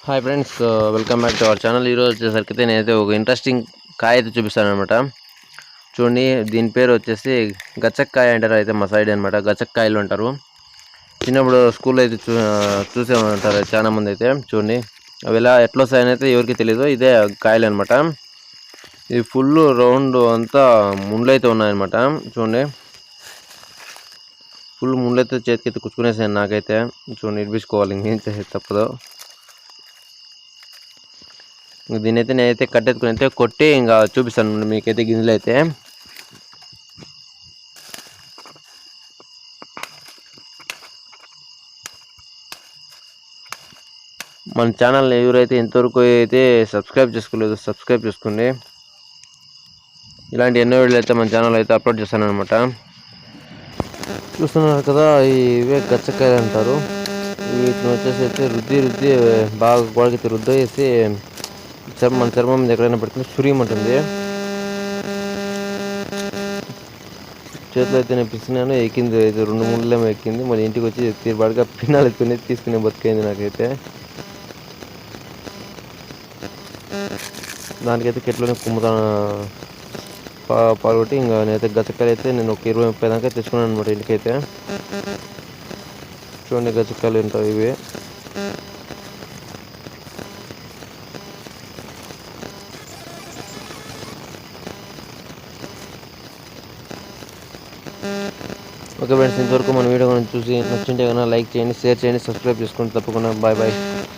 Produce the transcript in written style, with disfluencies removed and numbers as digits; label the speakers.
Speaker 1: Hi friends, welcome back to our channel. ఈరోజు వచ్చేసరికి నేనైతే ఒక ఇంట్రెస్టింగ్ కాయ అయితే చూపిస్తాను అనమాట. చూడండి, దీని పేరు వచ్చేసి గచ్చక్కాయ అంటారు అయితే మా సైడ్ అనమాట. గచ్చక్కాయలు అంటారు. చిన్నప్పుడు స్కూల్లో అయితే చూసే ఉంటారు చాలా మంది అయితే. చూడండి, అవి ఎట్లా వస్తాయని అయితే ఎవరికి తెలియదు. ఇదే కాయలు అనమాట. ఇది ఫుల్ రౌండ్ అంతా ముండ్లు అయితే ఉన్నాయన్నమాట. చూడండి, ఫుల్ ముండ్లు అయితే చేతికి అయితే కుచ్చుకునేసాను నాకైతే. చూడండి, ఇడిపించుకోవాలి, ఇంకేం చేసేది తప్పదు. దీని అయితే నేనైతే కట్టెత్తుకుని అయితే కొట్టి ఇంకా చూపిస్తాను మీకైతే గింజలు అయితే. మన ఛానల్ ఎవరైతే ఇంతవరకు అయితే సబ్స్క్రైబ్ చేసుకోలేదు, సబ్స్క్రైబ్ చేసుకోండి. ఇలాంటి ఎన్నో వీడియోలు అయితే మన ఛానల్ అయితే అప్లోడ్ చేస్తాను అనమాట. చూస్తున్నారు కదా, ఇవే గచ్చకాయలు అంటారు. వీటిని వచ్చేసి అయితే రుద్ది బాగా గోడకి రుద్దేసి మన చర్మం మీద ఎక్కడైనా పెడుతుంది, సురియమంటుంది. చేతిలో అయితే నేను పిసినాను, ఎక్కింది అయితే 2-3 ఎక్కింది. మళ్ళీ ఇంటికి వచ్చి తీరుబాటుగా పిన్నాలు ఎత్తుకుని తీసుకునే బతికైంది నాకైతే. దానికైతే కెట్లోనే కుమ్ముతాను పాల్గొట్టి ఇంకా నేనైతే గచ్చకాయలు అయితే నేను ఒక 20-30 దాకా తెచ్చుకున్నాను అనమాట ఇంటికైతే. చూడండి, గచ్చకాయలు ఉంటాయి ఇవి. ఓకే ఫ్రెండ్స్, ఇంతవరకు మన వీడియో చూసి నచ్చింటే కన్నా లైక్ చేయండి, షేర్ చేయండి, సబ్స్క్రైబ్ చేసుకోండి తప్పకుండా. Bye bye.